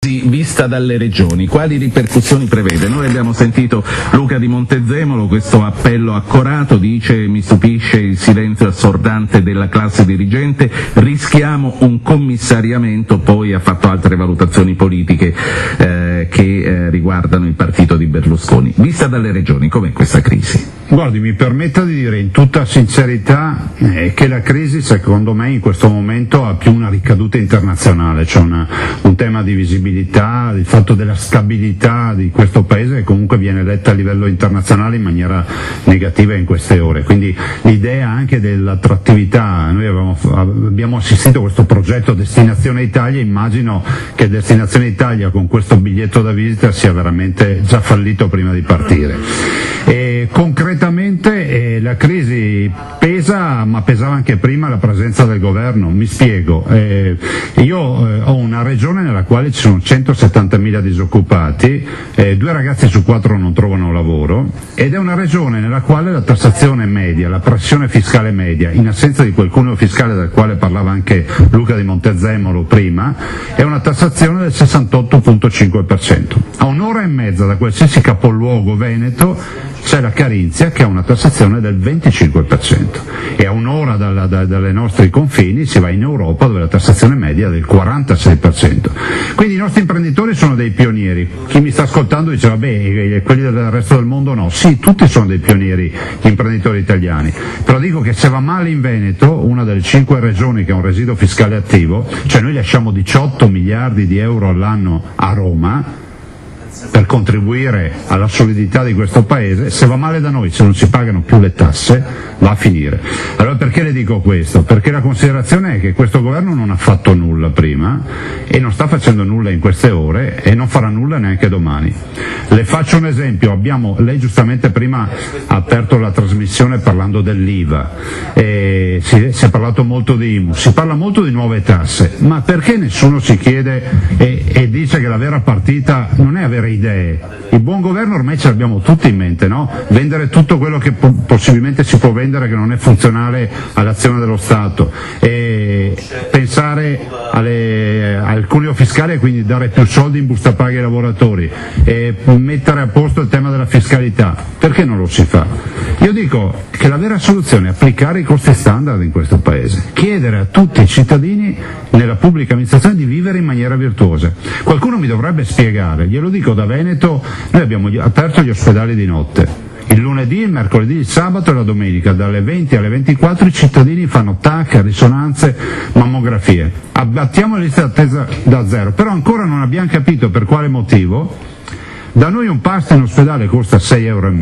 Vista dalle regioni, quali ripercussioni prevede? Noi abbiamo sentito Luca di Montezemolo, questo appello accorato, dice: mi stupisce il silenzio assordante della classe dirigente, rischiamo un commissariamento. Poi ha fatto altre valutazioni politiche che riguardano il partito di Berlusconi. Vista dalle regioni, com'è questa crisi? Guardi, mi permetta di dire in tutta sincerità che la crisi secondo me in questo momento ha più una ricaduta internazionale, c'è un tema di visibilità, il fatto della stabilità di questo paese che comunque viene letta a livello internazionale in maniera negativa in queste ore, quindi l'idea anche dell'attrattività. Noi abbiamo assistito a questo progetto Destinazione Italia, immagino che Destinazione Italia con questo biglietto da visita sia veramente già fallito prima di partire. E concretamente la crisi pesa, ma pesava anche prima la presenza del governo. Mi spiego, io ho una regione nella quale ci sono 170.000 disoccupati, 2 ragazzi su 4 non trovano lavoro, ed è una regione nella quale la tassazione media, la pressione fiscale media, in assenza di quel cuneo fiscale del quale parlava anche Luca di Montezemolo prima, è una tassazione del 68,5%. A un'ora e mezza da qualsiasi capoluogo veneto c'è la Carinzia che ha una tassazione del 25%, e a un'ora dalle nostri confini si va in Europa dove la tassazione media è del 46%. Quindi i nostri imprenditori sono dei pionieri. Chi mi sta ascoltando dice vabbè, quelli del resto del mondo no. Sì, tutti sono dei pionieri gli imprenditori italiani, però dico che se va male in Veneto, una delle 5 regioni che ha un residuo fiscale attivo, cioè noi lasciamo 18 miliardi di euro all'anno a Roma per contribuire alla solidità di questo paese, se va male da noi, se non si pagano più le tasse, va a finire. Allora perché le dico questo? Perché la considerazione è che questo governo non ha fatto nulla prima e non sta facendo nulla in queste ore e non farà nulla neanche domani. Le faccio un esempio, lei giustamente prima ha aperto la trasmissione parlando dell'IVA, si è parlato molto di IMU, si parla molto di nuove tasse, ma perché nessuno si chiede e dice che la vera partita non è avere idee? Il buon governo ormai ce l'abbiamo tutti in mente, no? Vendere tutto quello che possibilmente si può vendere che non è funzionale all'azione dello Stato, e pensare al cuneo fiscale e quindi dare più soldi in busta paga ai lavoratori, e mettere a posto il tema della fiscalità. Perché non lo si fa? Io dico che la vera soluzione è applicare i costi standard in questo paese, chiedere a tutti i cittadini nella pubblica amministrazione di vivere in maniera virtuosa. Qualcuno mi dovrebbe spiegare, glielo dico da Veneto, noi abbiamo aperto gli ospedali di notte. Il lunedì, il mercoledì, il sabato e la domenica, dalle 20 alle 24 i cittadini fanno TAC, risonanze, mammografie. Abbattiamo le liste d'attesa da zero, però ancora non abbiamo capito per quale motivo. Da noi un pasto in ospedale costa 6,5 euro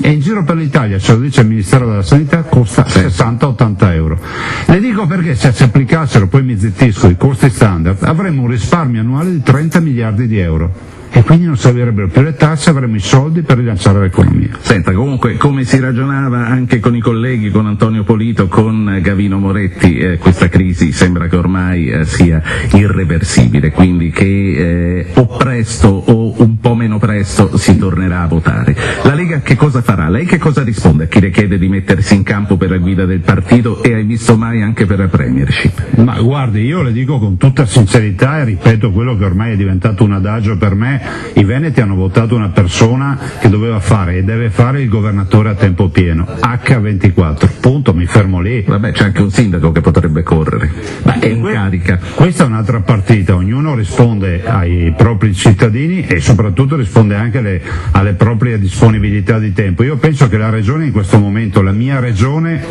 e in giro per l'Italia, ce lo dice il Ministero della Sanità, costa 60-80 euro. Le dico perché se si applicassero, poi mi zittisco, i costi standard, avremmo un risparmio annuale di 30 miliardi di euro. E quindi non servirebbero più le tasse, avremo i soldi per rilanciare l'economia. Senta, comunque, come si ragionava anche con i colleghi, con Antonio Polito, con Gavino Moretti, questa crisi sembra che ormai sia irreversibile, quindi che o presto o un po' meno presto si tornerà a votare. La Lega che cosa farà? Lei che cosa risponde a chi le chiede di mettersi in campo per la guida del partito, e hai visto mai anche per la premiership? Ma guardi, io le dico con tutta sincerità e ripeto quello che ormai è diventato un adagio per me: i veneti hanno votato una persona che doveva fare e deve fare il governatore a tempo pieno, H24, punto, mi fermo lì. Vabbè, c'è anche un sindaco che potrebbe correre, ma è in carica. Questa è un'altra partita, ognuno risponde ai propri cittadini e soprattutto risponde anche alle proprie disponibilità di tempo. Io penso che la regione in questo momento, la mia regione,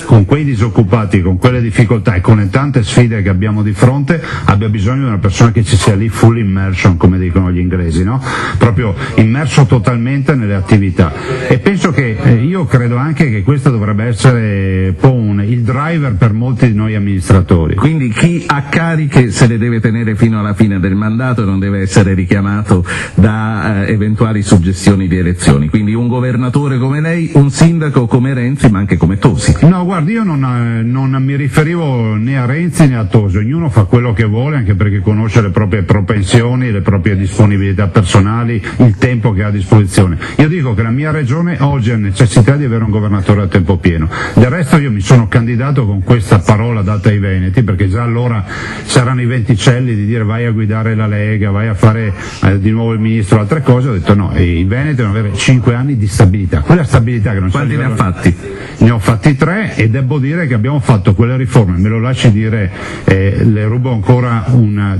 con quei disoccupati, con quelle difficoltà e con le tante sfide che abbiamo di fronte, abbia bisogno di una persona che ci sia lì full immersion, come dicono gli inglesi, no? Proprio immerso totalmente nelle attività, e penso che io credo anche che questo dovrebbe essere il driver per molti di noi amministratori. Quindi chi ha cariche se le deve tenere fino alla fine del mandato e non deve essere richiamato da eventuali suggestioni di elezioni. Quindi un governatore come lei, un sindaco come Renzi, ma anche come Tosi. No, guardi, io non mi riferivo né a Renzi né a Tosi, ognuno fa quello che vuole, anche perché conosce le proprie propensioni, le proprie disponibilità personali, il tempo che ha a disposizione. Io dico che la mia regione oggi ha necessità di avere un governatore a tempo pieno. Del resto io mi sono candidato con questa parola data ai veneti, perché già allora c'erano i venticelli di dire vai a guidare la Lega, vai a fare di nuovo il ministro, altre cose. Ho detto no, i veneti devono avere 5 anni di stabilità, quella stabilità che non c'è. Quanti ne ha fatti? Ne ho fatti 3 e devo dire che abbiamo fatto quelle riforme, me lo lasci dire, le rubo ancora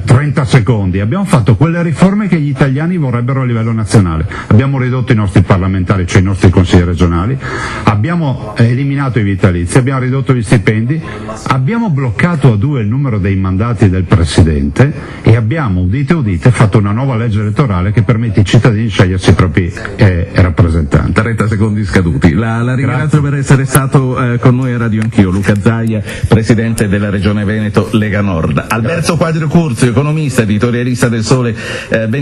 30 secondi, abbiamo fatto quelle riforme che gli italiani vorrebbero a livello nazionale. Abbiamo ridotto i nostri parlamentari, cioè i nostri consigli regionali, abbiamo eliminato i vitalizi, abbiamo ridotto gli stipendi, abbiamo bloccato a 2 il numero dei mandati del Presidente e abbiamo, udite udite, fatto una nuova legge elettorale che permette ai cittadini di scegliersi i propri rappresentanti. 30 secondi scaduti. La ringrazio per essere stato con noi a Radio Anch'io. Luca Zaia, Presidente della Regione Veneto, Lega Nord. Alberto Quadrio Curzio, economista, editorialista del Sole 24